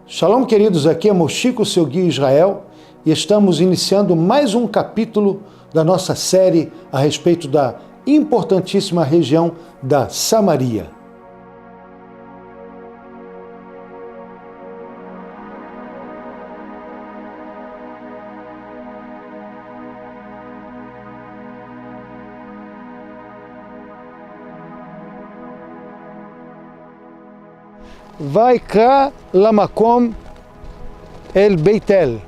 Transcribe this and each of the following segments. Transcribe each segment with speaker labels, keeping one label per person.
Speaker 1: Shalom, queridos, aqui é Moshiko, seu guia Israel, e estamos iniciando mais um capítulo da nossa série a respeito da importantíssima região da Samaria. Vaikra Lamakom El Beitel,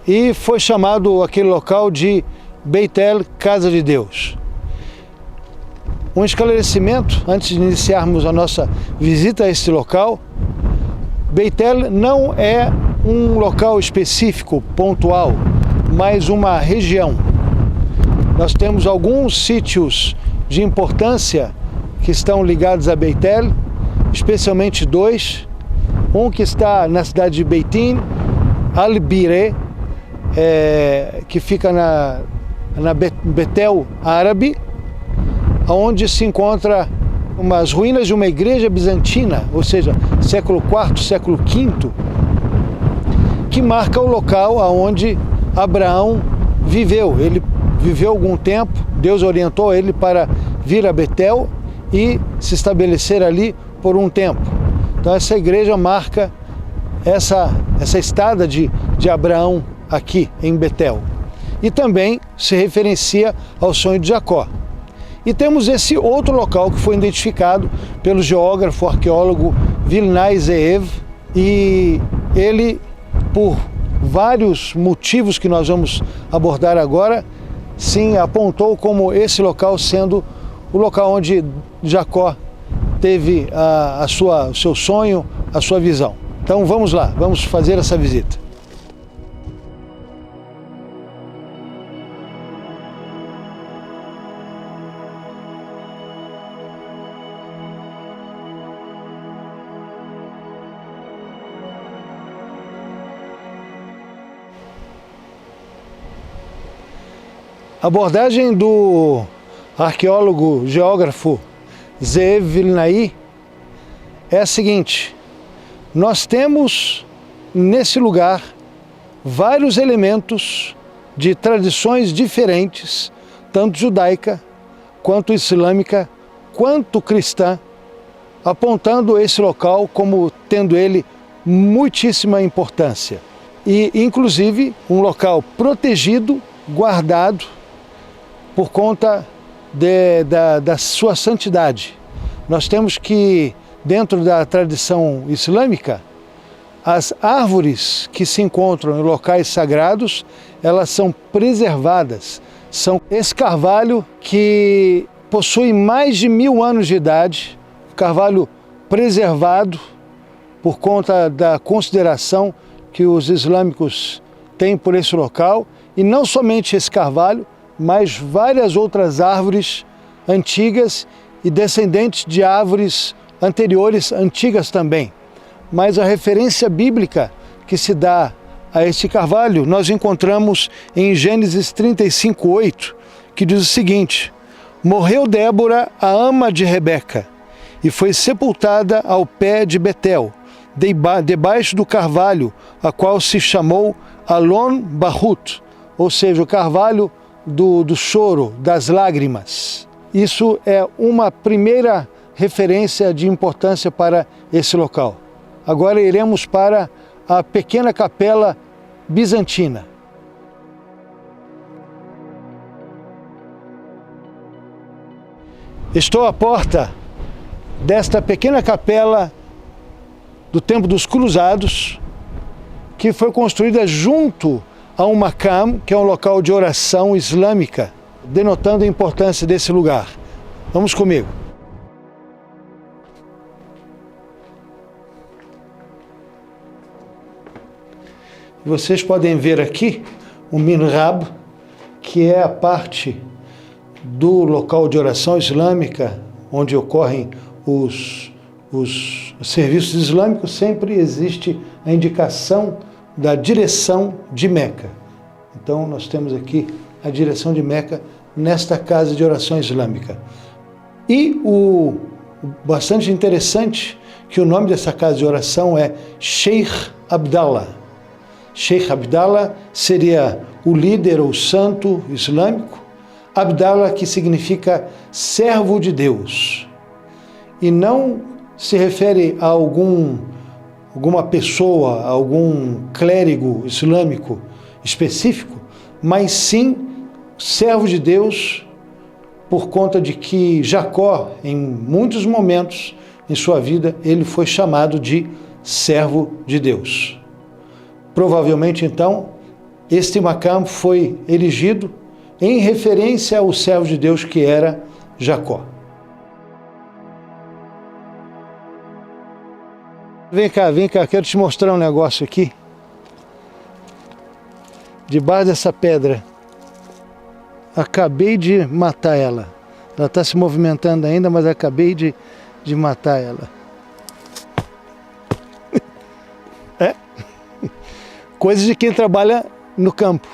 Speaker 1: e foi chamado aquele local de Beitel, Casa de Deus. Um esclarecimento, antes de iniciarmos a nossa visita a esse local: Beitel não é um local específico, pontual, mas uma região. Nós temos alguns sítios de importância que estão ligados a Beitel, especialmente dois. Um que está na cidade de Beitin, Al-Biré, que fica na Betel árabe, onde se encontra umas ruínas de uma igreja bizantina, ou seja, século IV, século V, que marca o local onde Abraão viveu. Ele viveu algum tempo, Deus orientou ele para vir a Betel e se estabelecer ali por um tempo. Então essa igreja marca essa estada de Abraão aqui em Betel. E também se referencia ao sonho de Jacó. E temos esse outro local que foi identificado pelo geógrafo, arqueólogo Vilnai Zeev, e ele, por vários motivos que nós vamos abordar agora, sim, apontou como esse local sendo o local onde Jacó teve o seu sonho, a sua visão. Então vamos lá, vamos fazer essa visita. A abordagem do arqueólogo geógrafo Zeev Vilnai é a seguinte: nós temos nesse lugar vários elementos de tradições diferentes, tanto judaica, quanto islâmica, quanto cristã, apontando esse local como tendo ele muitíssima importância. E, inclusive, um local protegido, guardado, por conta da sua santidade. Nós temos que, dentro da tradição islâmica, as árvores que se encontram em locais sagrados, elas são preservadas. São esse carvalho que possui mais de 1000 anos de idade, carvalho preservado por conta da consideração que os islâmicos têm por esse local, e não somente esse carvalho, mas várias outras árvores antigas e descendentes de árvores anteriores, antigas também. Mas a referência bíblica que se dá a este carvalho nós encontramos em Gênesis 35:8, que diz o seguinte: morreu Débora, a ama de Rebeca, e foi sepultada ao pé de Betel, debaixo do carvalho, a qual se chamou Alon Bahut, ou seja, o carvalho do choro, das lágrimas. Isso é uma primeira referência de importância para esse local. Agora iremos para a pequena capela bizantina. Estou à porta desta pequena capela do Templo dos Cruzados, que foi construída junto a um makam, que é um local de oração islâmica, denotando a importância desse lugar. Vamos comigo. Vocês podem ver aqui o mihrab, que é a parte do local de oração islâmica, onde ocorrem os serviços islâmicos. Sempre existe a indicação da direção de Meca. Então nós temos aqui a direção de Meca nesta casa de oração islâmica. E o bastante interessante que o nome dessa casa de oração é Sheikh Abdallah. Sheikh Abdallah seria o líder ou santo islâmico, Abdallah, que significa servo de Deus, e não se refere a alguma pessoa, a algum clérigo islâmico específico, mas sim servo de Deus, por conta de que Jacó, em muitos momentos em sua vida, ele foi chamado de servo de Deus. Provavelmente, então, este maqam foi erigido em referência ao servo de Deus que era Jacó. Vem cá, quero te mostrar um negócio aqui. Debaixo dessa pedra. Acabei de matar ela. Ela está se movimentando ainda, mas acabei de matar ela. É? Coisa de quem trabalha no campo.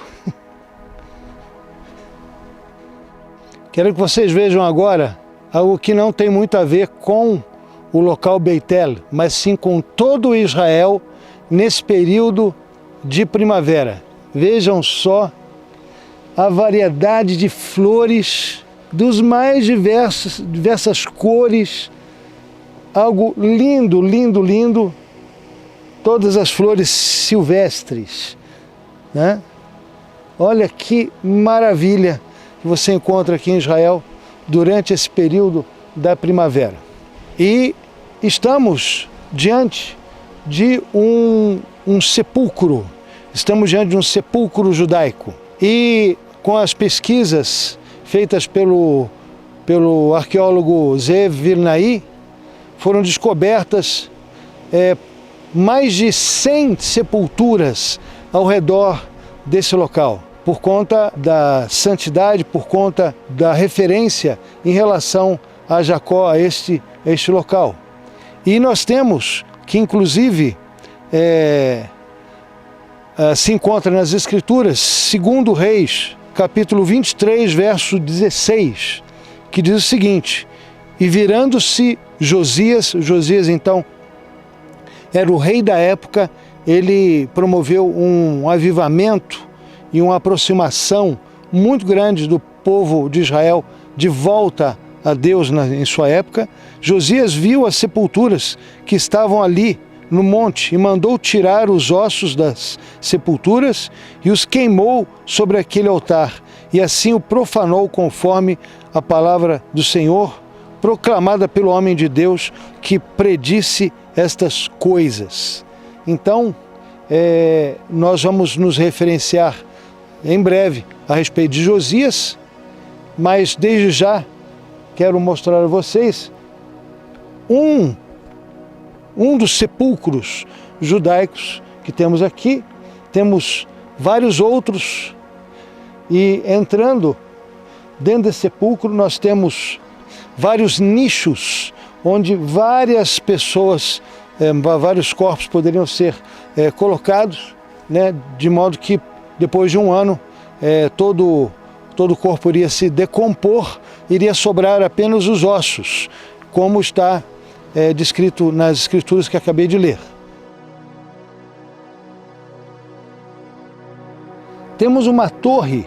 Speaker 1: Quero que vocês vejam agora algo que não tem muito a ver com o local Beitel, mas sim com todo Israel nesse período de primavera. Vejam só a variedade de flores dos mais diversas cores, algo lindo, lindo, lindo, todas as flores silvestres, né? Olha que maravilha que você encontra aqui em Israel durante esse período da primavera. E estamos diante de um sepulcro, estamos diante de um sepulcro judaico. E com as pesquisas feitas pelo arqueólogo Zeev Virnai, foram descobertas mais de 100 sepulturas ao redor desse local, por conta da santidade, por conta da referência em relação a Jacó, a este local. E nós temos que, inclusive, se encontra nas Escrituras, 2 Reis, capítulo 23, verso 16, que diz o seguinte: e virando-se Josias então era o rei da época, ele promoveu um avivamento e uma aproximação muito grande do povo de Israel de volta a Deus em sua época. Josias viu as sepulturas que estavam ali no monte e mandou tirar os ossos das sepulturas e os queimou sobre aquele altar, e assim o profanou conforme a palavra do Senhor, proclamada pelo homem de Deus que predisse estas coisas. Então, nós vamos nos referenciar em breve a respeito de Josias, mas desde já quero mostrar a vocês um dos sepulcros judaicos que temos aqui. Temos vários outros, e entrando dentro desse sepulcro nós temos vários nichos onde várias pessoas, vários corpos poderiam ser colocados, né, de modo que depois de um ano todo o corpo iria se decompor, iria sobrar apenas os ossos, como está descrito nas Escrituras que acabei de ler. Temos uma torre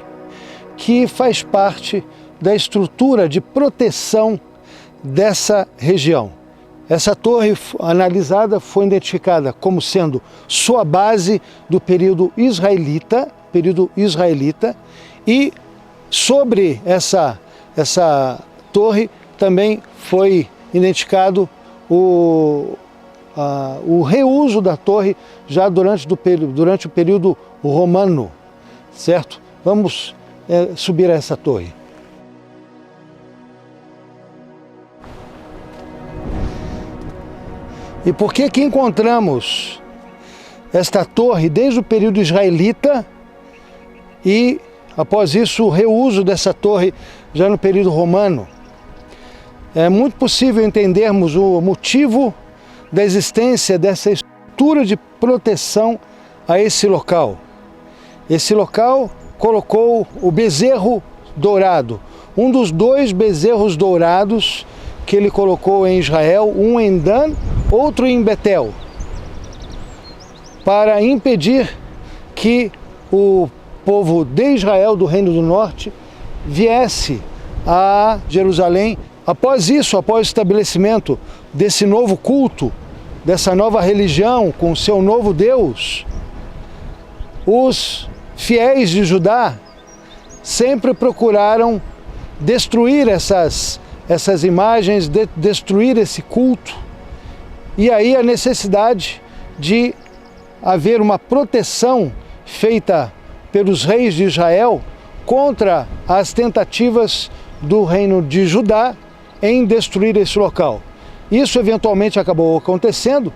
Speaker 1: que faz parte da estrutura de proteção dessa região. Essa torre analisada foi identificada como sendo sua base do período israelita, e sobre essa torre também foi identificado o reuso da torre já durante o período romano, certo? Vamos subir a essa torre. E por que encontramos esta torre desde o período israelita e, após isso, o reuso dessa torre já no período romano? É muito possível entendermos o motivo da existência dessa estrutura de proteção a esse local. Esse local colocou o bezerro dourado, um dos 2 bezerros dourados que ele colocou em Israel, um em Dan, outro em Betel, para impedir que o povo de Israel, do Reino do Norte, viesse a Jerusalém. Após isso, após o estabelecimento desse novo culto, dessa nova religião com seu novo Deus, os fiéis de Judá sempre procuraram destruir essas imagens, destruir esse culto. E aí a necessidade de haver uma proteção feita pelos reis de Israel contra as tentativas do reino de Judá em destruir esse local. Isso eventualmente acabou acontecendo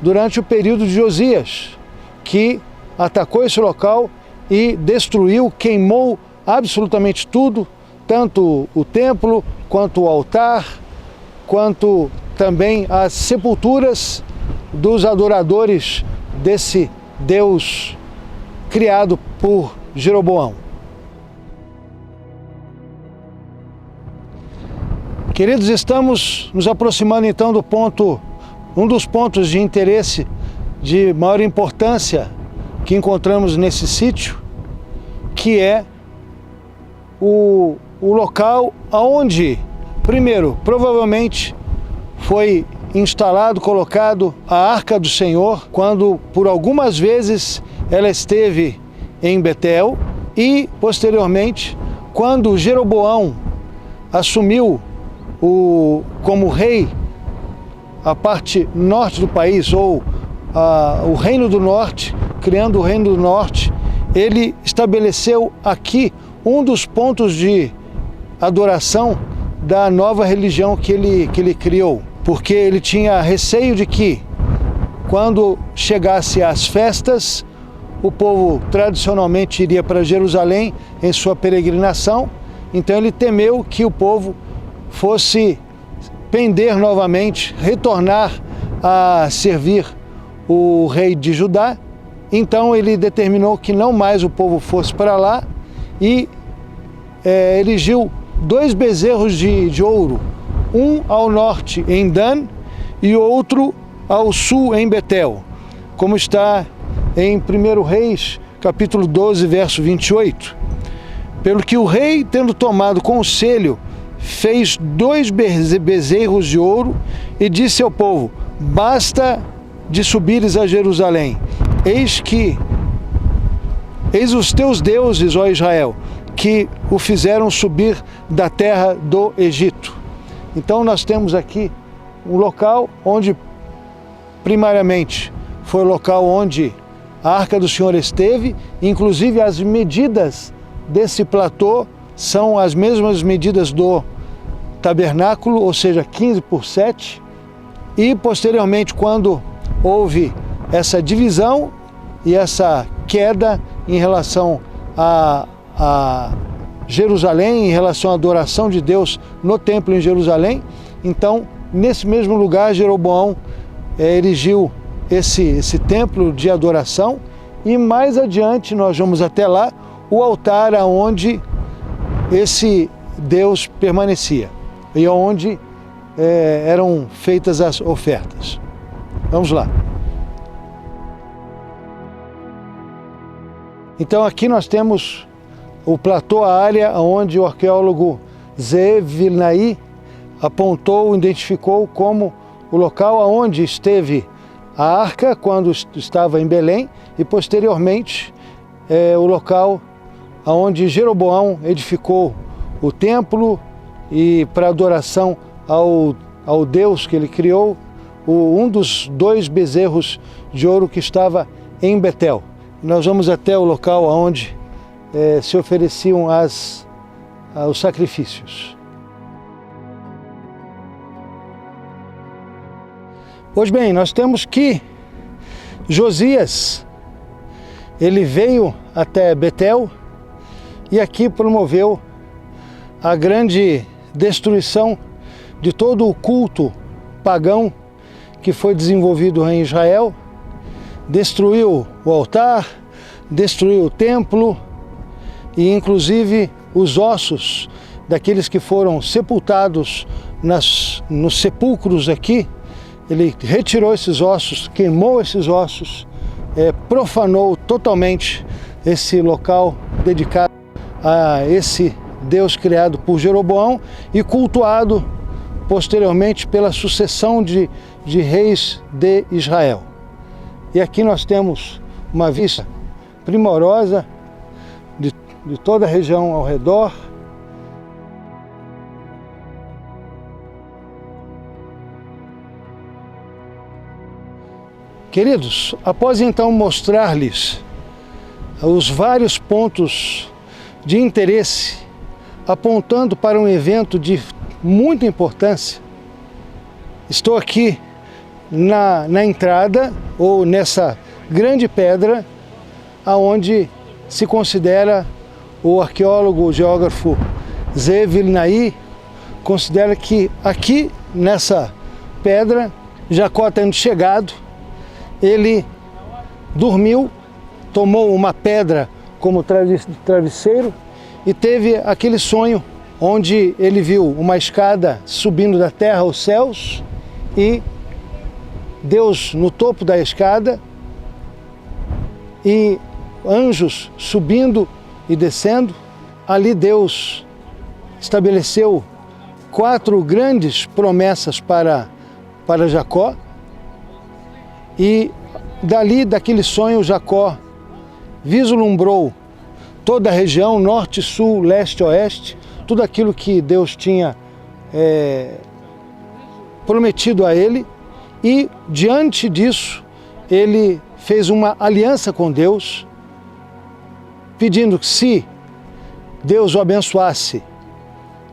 Speaker 1: durante o período de Josias, que atacou esse local e destruiu, queimou absolutamente tudo, tanto o templo, quanto o altar, quanto também as sepulturas dos adoradores desse Deus criado por Jeroboão. Queridos, estamos nos aproximando então do ponto, um dos pontos de interesse de maior importância que encontramos nesse sítio, que é o local onde, primeiro, provavelmente foi instalado, colocado a Arca do Senhor, quando por algumas vezes ela esteve em Betel, e posteriormente, quando Jeroboão assumiu como rei a parte norte do país, ou o Reino do Norte, criando o Reino do Norte, ele estabeleceu aqui um dos pontos de adoração da nova religião que ele criou, porque ele tinha receio de que, quando chegasse às festas, o povo tradicionalmente iria para Jerusalém em sua peregrinação, então ele temeu que o povo fosse pender novamente, retornar a servir o rei de Judá. Então ele determinou que não mais o povo fosse para lá e erigiu 2 bezerros de ouro, um ao norte em Dan e outro ao sul em Betel, como está em 1 Reis, capítulo 12, verso 28. Pelo que o rei, tendo tomado conselho, fez 2 bezerros de ouro e disse ao povo: basta de subires a Jerusalém, eis os teus deuses, ó Israel, que o fizeram subir da terra do Egito. Então nós temos aqui um local onde, primariamente, foi o local onde a Arca do Senhor esteve, inclusive as medidas desse platô são as mesmas medidas do tabernáculo, ou seja, 15 por 7, e posteriormente, quando houve essa divisão e essa queda em relação a Jerusalém, em relação à adoração de Deus no templo em Jerusalém, então, nesse mesmo lugar, Jeroboão erigiu esse templo de adoração, e mais adiante, nós vamos até lá, o altar aonde esse Deus permanecia e onde eram feitas as ofertas. Vamos lá. Então aqui nós temos o platô, a área onde o arqueólogo Zeev Vilnai apontou, identificou como o local onde esteve a arca quando estava em Belém, e posteriormente o local onde Jeroboão edificou o templo e para adoração ao Deus que ele criou, um dos 2 bezerros de ouro que estava em Betel. Nós vamos até o local onde se ofereciam os sacrifícios. Pois bem, nós temos que Josias, ele veio até Betel e aqui promoveu a grande destruição de todo o culto pagão que foi desenvolvido em Israel, destruiu o altar, destruiu o templo e inclusive os ossos daqueles que foram sepultados nos sepulcros aqui ele retirou esses ossos, queimou esses ossos, profanou totalmente esse local dedicado a esse Deus criado por Jeroboão e cultuado posteriormente pela sucessão de reis de Israel. E aqui nós temos uma vista primorosa de toda a região ao redor. Queridos, após então mostrar-lhes os vários pontos de interesse, apontando para um evento de muita importância, estou aqui na entrada, ou nessa grande pedra, aonde se considera, o arqueólogo, geógrafo Zeev Ilnai considera que aqui nessa pedra, Jacó tendo chegado, ele dormiu, tomou uma pedra como travesseiro e teve aquele sonho onde ele viu uma escada subindo da terra aos céus e Deus no topo da escada e anjos subindo e descendo. Ali Deus estabeleceu 4 grandes promessas para Jacó. E daquele sonho, Jacó vislumbrou toda a região, norte, sul, leste, oeste, tudo aquilo que Deus tinha prometido a ele. E diante disso, ele fez uma aliança com Deus, pedindo que, se Deus o abençoasse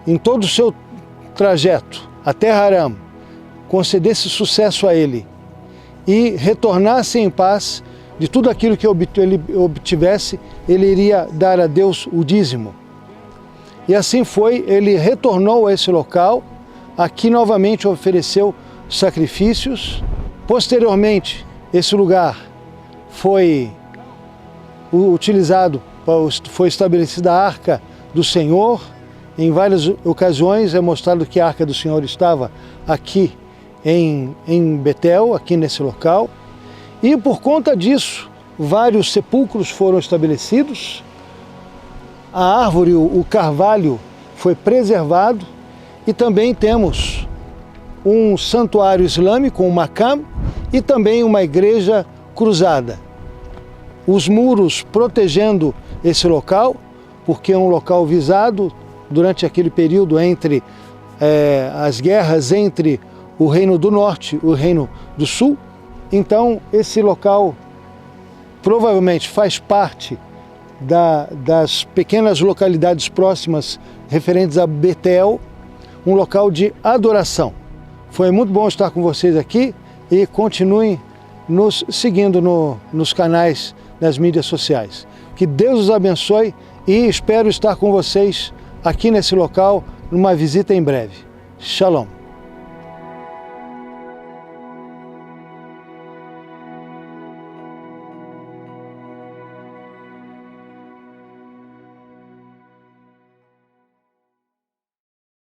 Speaker 1: em todo o seu trajeto até Haram, concedesse sucesso a ele e retornasse em paz de tudo aquilo que ele obtivesse, ele iria dar a Deus o dízimo. E assim foi, ele retornou a esse local, aqui novamente ofereceu sacrifícios. Posteriormente, esse lugar foi utilizado, foi estabelecida a Arca do Senhor. Em várias ocasiões é mostrado que a Arca do Senhor estava aqui em Betel, aqui nesse local. E por conta disso, vários sepulcros foram estabelecidos. A árvore, o carvalho, foi preservado. E também temos um santuário islâmico, um maqam, e também uma igreja cruzada. Os muros protegendo esse local, porque é um local visado durante aquele período entre as guerras entre o Reino do Norte e o Reino do Sul. Então, esse local provavelmente faz parte das pequenas localidades próximas referentes a Betel, um local de adoração. Foi muito bom estar com vocês aqui e continuem nos seguindo nos canais das mídias sociais. Que Deus os abençoe e espero estar com vocês aqui nesse local numa visita em breve. Shalom.